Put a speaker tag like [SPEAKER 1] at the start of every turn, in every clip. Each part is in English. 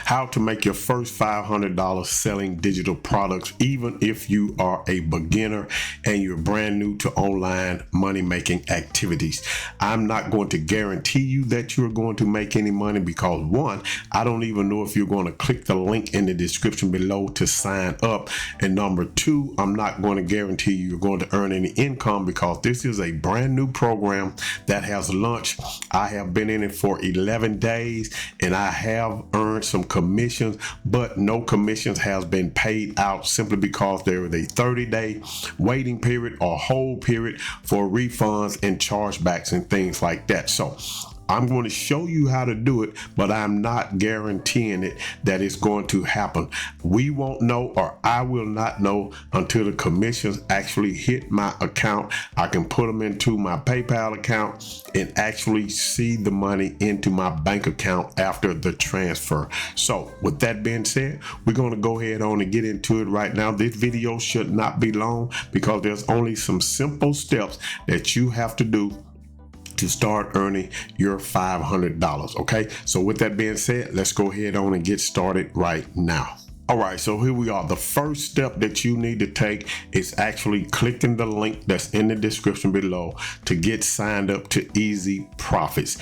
[SPEAKER 1] how to make your first $500 selling digital products, even if you are a beginner and you're brand new to online money making activities. I'm not going to guarantee you that you're going to make any money because one, I don't even know if you're going to click the link in the description below to sign up. And number two, I'm not going to guarantee you're going to earn any income because this is a brand new program that has launched. I have been in it for 11 days and I have earned some commissions, but no commissions has been paid out simply because there is a 30-day waiting period or hold period for refunds and chargebacks and things like that. So I'm going to show you how to do it, but I'm not guaranteeing it that it's going to happen. We won't know, or I will not know until the commissions actually hit my account. I can put them into my PayPal account and actually see the money into my bank account after the transfer. So with that being said, we're going to go ahead on and get into it right now. This video should not be long because there's only some simple steps that you have to do to start earning your $500. Okay, so with that being said, let's go ahead on and get started right now. All right, so here we are. The first step that you need to take is actually clicking the link that's in the description below to get signed up to EzProfits.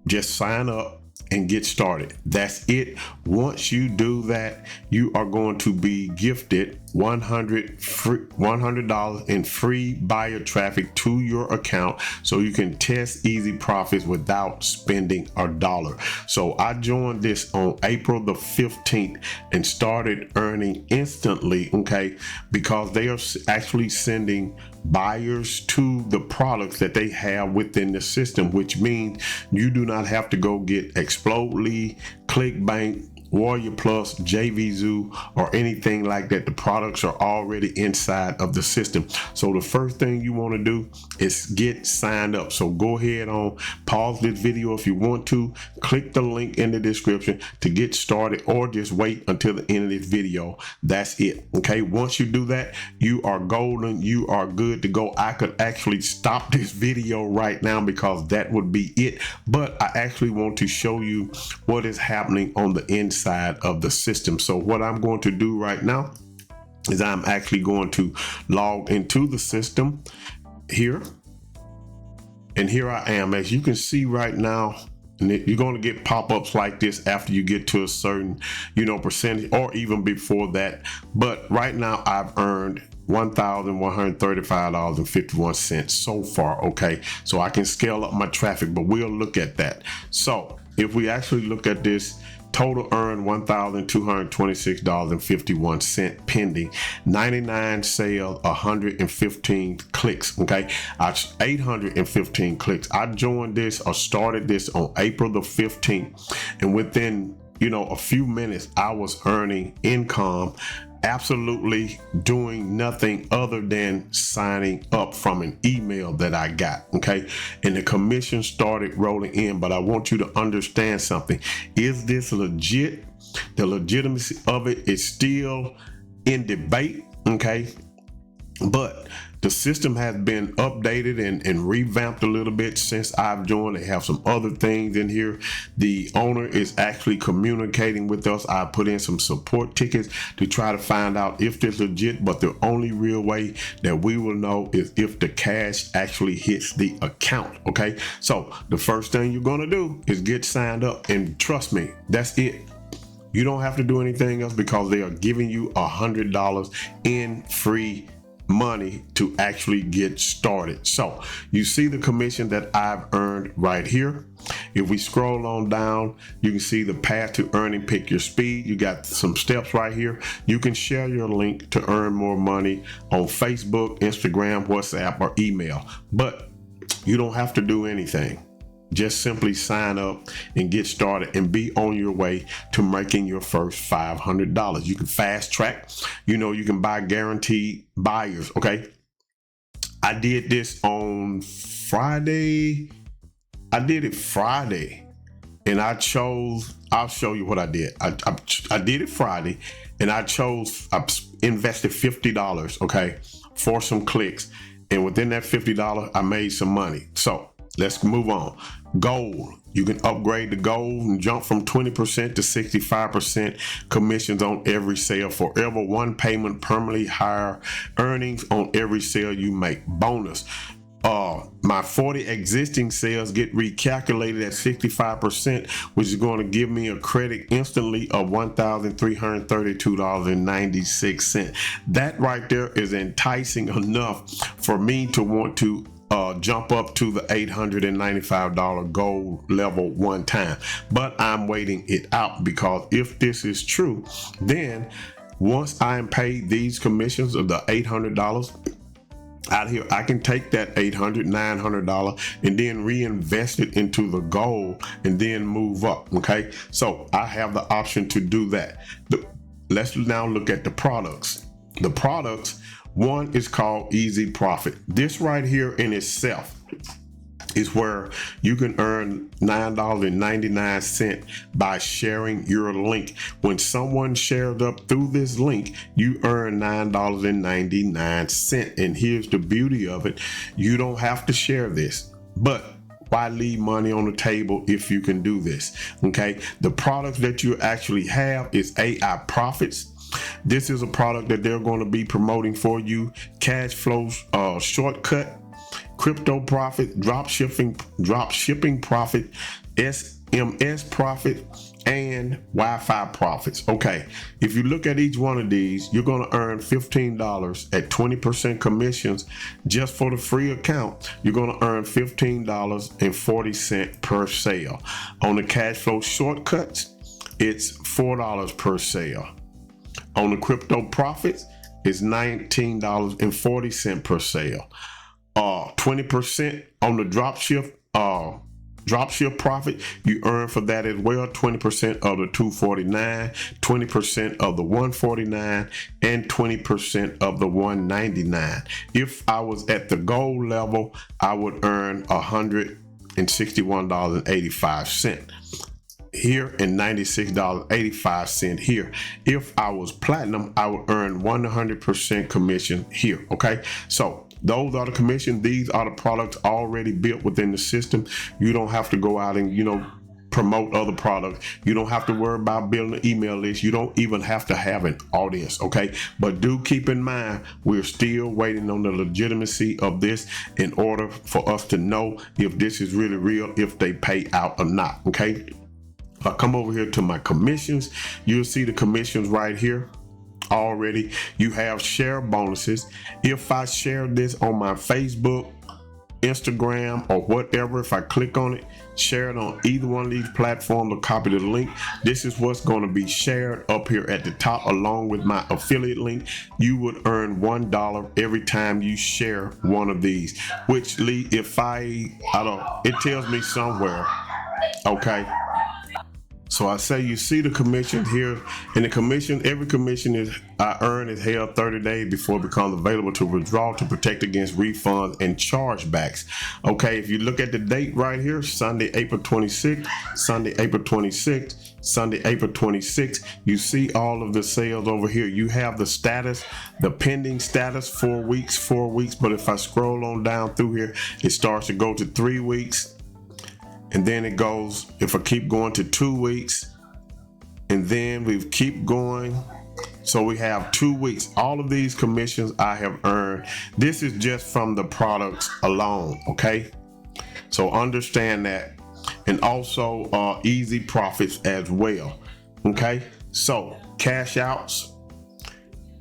[SPEAKER 1] Just sign up and get started. That's it. Once you do that, you are going to be gifted $100 in free buyer traffic to your account so you can test EzProfits without spending a dollar. So I joined this on April the 15th and started earning instantly, okay, because they are actually sending buyers to the products that they have within the system, which means you do not have to go get Explodely, ClickBank, Warrior Plus, JVZoo, or anything like that. The products are already inside of the system. So the first thing you want to do is get signed up. So go ahead on, pause this video if you want to, click the link in the description to get started, or just wait until the end of this video. That's it. Okay, once you do that, you are golden, you are good to go. I could actually stop this video right now because that would be it, but I actually want to show you what is happening on the inside of the system. So what I'm going to do right now is I'm actually going to log into the system here, and here I am. As you can see right now, you're going to get pop-ups like this after you get to a certain, percentage, or even before that. But right now I've earned $1,135.51 so far. Okay, so I can scale up my traffic, but we'll look at that. So if we actually look at this, total earned $1,226.51 pending, 99 sales, 115 clicks. Okay, 815 clicks. I joined this or started this on April the 15th, and within a few minutes I was earning income, absolutely doing nothing other than signing up from an email that I got. Okay, and the commission started rolling in. But I want you to understand something. Is this legit? The legitimacy of it is still in debate. Okay, but the system has been updated and revamped a little bit since I've joined. They have some other things in here. The owner is actually communicating with us. I put in some support tickets to try to find out if this is legit, but the only real way that we will know is if the cash actually hits the account. Okay, so the first thing you're going to do is get signed up, and trust me, that's it. You don't have to do anything else because they are giving you $100 in free money to actually get started. So you see the commission that I've earned right here. If we scroll on down, you can see the path to earning. Pick your speed. You got some steps right here. You can share your link to earn more money on Facebook, Instagram, WhatsApp, or email, but you don't have to do anything. Just simply sign up and get started and be on your way to making your first $500. You can fast track, you can buy guaranteed buyers. Okay, I did this on Friday. I did it Friday, and I'll show you what I did. I did it Friday, and I invested $50, okay, for some clicks, and within that $50 I made some money. So Let's move on. Gold. You can upgrade to gold and jump from 20% to 65% commissions on every sale. Forever one payment, permanently higher earnings on every sale you make. Bonus. My 40 existing sales get recalculated at 65%, which is going to give me a credit instantly of $1,332.96. That right there is enticing enough for me to want to jump up to the $895 gold level one time. But I'm waiting it out, because if this is true, then once I'm paid these commissions of the $800 out here, I can take that $800, $900 and then reinvest it into the gold and then move up. Okay, so I have the option to do that. Let's now look at the products. The products, one is called EzProfit. This right here in itself is where you can earn $9.99 by sharing your link. When someone shares up through this link, you earn $9.99. And here's the beauty of it. You don't have to share this, but why leave money on the table if you can do this? Okay, the products that you actually have is AI Profits. This is a product that they're going to be promoting for you. Cash flow shortcut, crypto profit, drop shipping profit, SMS profit, and Wi-Fi profits. Okay, if you look at each one of these, you're going to earn $15 at 20% commissions. Just for the free account, you're going to earn $15.40 per sale. On the cash flow shortcuts, it's $4 per sale. On the crypto profits, it's $19.40 per sale. 20% on the dropship profit, you earn for that as well. 20% of the $249, 20% of the $149, and 20% of the $199. If I was at the gold level, I would earn $161.85 here and $96.85 here. If I was platinum, I would earn 100% commission here. Okay, so those are the commissions. These are the products already built within the system. You don't have to go out and promote other products. You don't have to worry about building an email list. You don't even have to have an audience. Okay, but do keep in mind, we're still waiting on the legitimacy of this in order for us to know if this is really real, if they pay out or not. Okay, I come over here to my commissions. You'll see the commissions right here. Already you have share bonuses. If I share this on my Facebook, Instagram, or whatever, if I click on it, share it on either one of these platforms or copy the link, this is what's going to be shared up here at the top along with my affiliate link. You would earn $1 every time you share one of these, which if I don't, it tells me somewhere. Okay, so I say you see the commission here, and the commission, every commission I earn is held 30 days before it becomes available to withdraw to protect against refunds and chargebacks. Okay, if you look at the date right here, Sunday, April 26th, Sunday, April 26th, Sunday, April 26th, you see all of the sales over here. You have the status, the pending status, 4 weeks, but if I scroll on down through here, it starts to go to 3 weeks. And then it goes, if I keep going, to 2 weeks, and then we keep going. So we have 2 weeks. All of these commissions I have earned. This is just from the products alone. Okay, so understand that, and also EzProfits as well. Okay, so cash outs.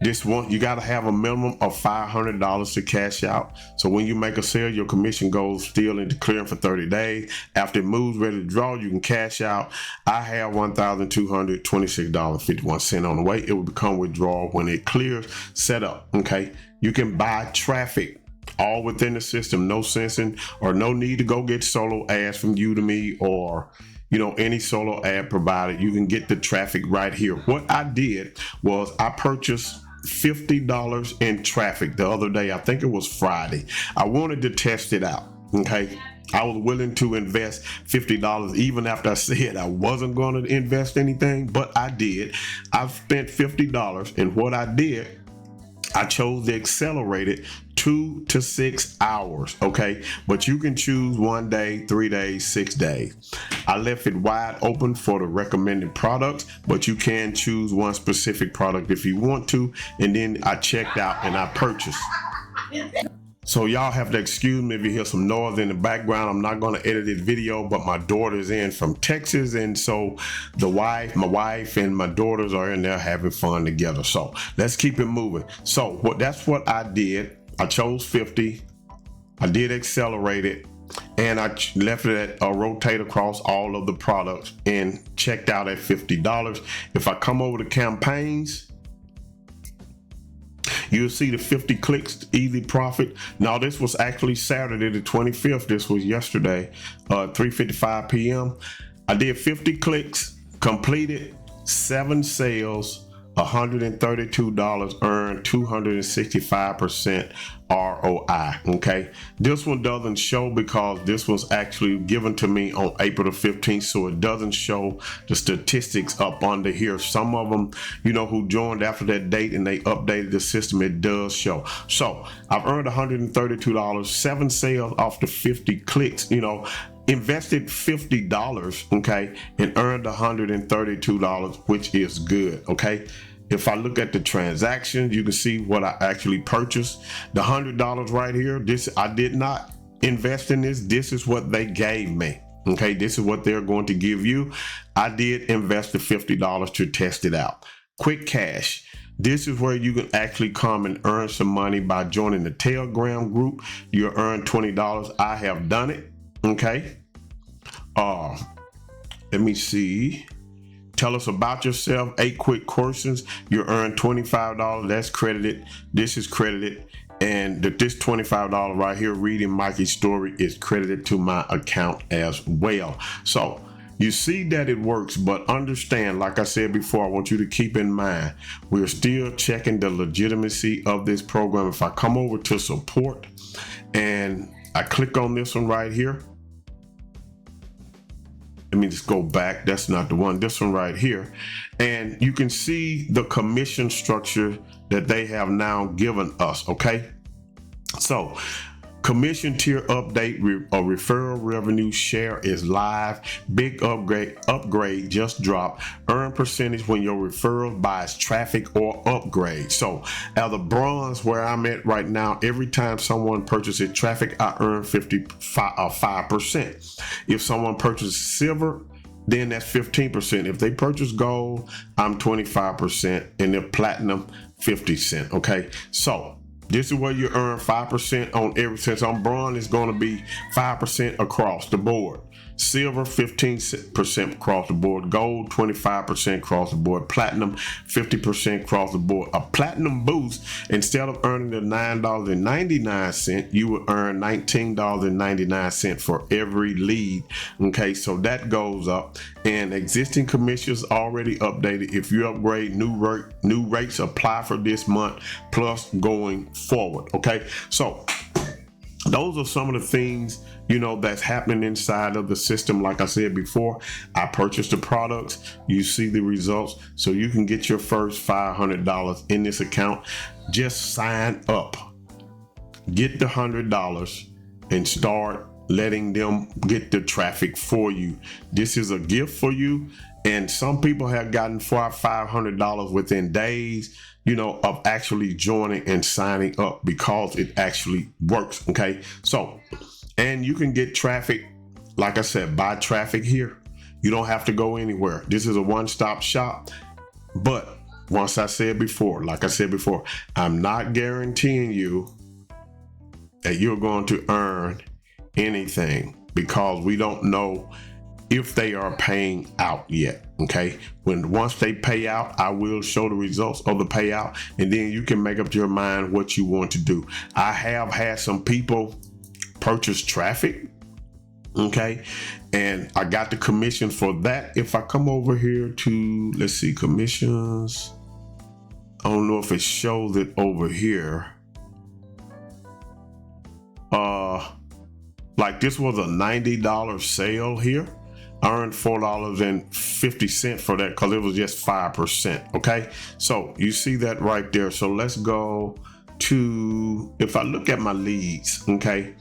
[SPEAKER 1] This one, you got to have a minimum of $500 to cash out. So when you make a sale, your commission goes still into clearing for 30 days. After it moves ready to draw, you can cash out. I have $1,226.51 on the way. It will become withdrawal when it clears. Set up. Okay, you can buy traffic all within the system. No sensing or no need to go get solo ads from Udemy or any solo ad provider. You can get the traffic right here. What I did was I purchased $50 in traffic the other day. I think it was Friday. I wanted to test it out. Okay, I was willing to invest $50 even after I said I wasn't going to invest anything, but I did. I spent $50, and what I did, I chose the accelerated 2 to 6 hours, okay? But you can choose 1 day, 3 days, 6 days. I left it wide open for the recommended products, but you can choose one specific product if you want to. And then I checked out and I purchased. So y'all have to excuse me if you hear some noise in the background. I'm not going to edit this video, but my daughter's in from Texas, and so my wife and my daughters are in there having fun together. So let's keep it moving. So that's what I did. I chose 50. I did accelerate it, and I left it at rotate across all of the products and checked out at $50. If I come over to campaigns, you'll see the 50 clicks, easy profit. Now this was actually Saturday the 25th. This was yesterday, 3:55 p.m. I did 50 clicks, completed 7 sales, $132 earned, 265% ROI. Okay, this one doesn't show because this was actually given to me on April the 15th, so it doesn't show the statistics up under here. Some of them, who joined after that date and they updated the system, it does show. So I've earned $132, 7 sales off the 50 clicks, invested $50, okay, and earned $132, which is good. Okay, if I look at the transactions, you can see what I actually purchased. The $100 right here, this I did not invest in this. This is what they gave me. Okay, this is what they're going to give you. I did invest the $50 to test it out. Quick cash. This is where you can actually come and earn some money by joining the Telegram group. You'll earn $20. I have done it. Okay. Let me see. Tell us about yourself. 8 quick questions. You earn $25. That's credited. This is credited. And this $25 right here, reading Mikey's story, is credited to my account as well. So you see that it works, but understand, like I said before, I want you to keep in mind, we're still checking the legitimacy of this program. If I come over to support and I click on this one right here, let me just go back. That's not the one. This one right here. And you can see the commission structure that they have now given us. Okay. So commission tier update, referral revenue share is live. Big upgrade just dropped. Earn percentage when your referral buys traffic or upgrade. So as a bronze, where I'm at right now, every time someone purchases traffic, I earn 5%. If someone purchases silver, then that's 15%. If they purchase gold, I'm 25%, and if platinum, 50 cents. Okay, so this is where you earn 5% on every. Since I'm bronze, it's going to be 5% across the board. Silver, 15% across the board. Gold, 25% across the board. Platinum, 50% across the board. A platinum boost, instead of earning the $9.99, you will earn $19.99 for every lead. Okay, so that goes up. And existing commissions already updated. If you upgrade, new rates apply for this month, plus going forward. Okay, so those are some of the things that's happening inside of the system. Like I said before, I purchased the products. You see the results, so you can get your first $500 in this account. Just sign up, get the $100, and start letting them get the traffic for you. This is a gift for you, and some people have gotten $500 within days, of actually joining and signing up, because it actually works. Okay, so, and you can get traffic, like I said, buy traffic here. You don't have to go anywhere. This is a one-stop shop. But like I said before, I'm not guaranteeing you that you're going to earn anything, because we don't know if they are paying out yet. Okay, once they pay out, I will show the results of the payout, and then you can make up your mind what you want to do. I have had some people purchase traffic, okay, and I got the commission for that. If I come over here to, let's see, commissions, I don't know if it shows it over here. Like this was a $90 sale here. I earned $4.50 for that, because it was just 5%. Okay, so you see that right there. So let's go to, if I look at my leads, okay,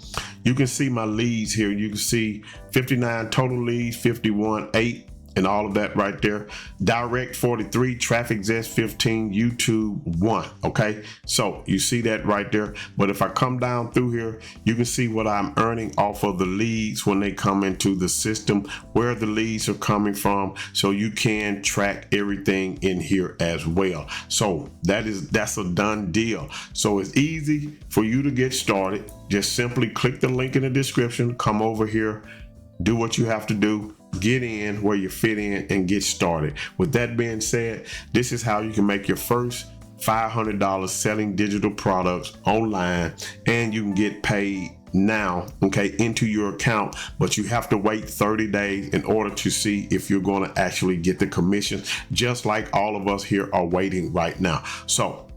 [SPEAKER 1] you can see my leads here. You can see 59 total leads, 51, 8, and all of that right there. Direct 43, traffic zest 15, YouTube 1. Okay, so you see that right there. But if I come down through here, you can see what I'm earning off of the leads when they come into the system, where the leads are coming from, so you can track everything in here as well. So that's a done deal. So it's easy for you to get started. Just simply click the link in the description, come over here, do what you have to do, get in where you fit in, and get started. With that being said, this is how you can make your first $500 selling digital products online, and you can get paid now, okay, into your account. But you have to wait 30 days in order to see if you're going to actually get the commission, just like all of us here are waiting right now. So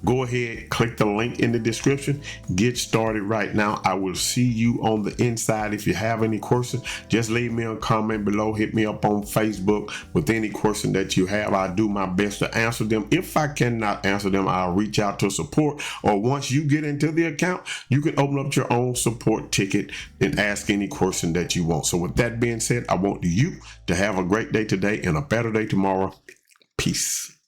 [SPEAKER 1] go ahead, click the link in the description, get started right now. I will see you on the inside. If you have any questions, just leave me a comment below. Hit me up on Facebook with any question that you have. I do my best to answer them. If I cannot answer them, I'll reach out to support, or once you get into the account, you can open up your own support ticket and ask any question that you want. So with that being said, I want you to have a great day today and a better day tomorrow. Peace.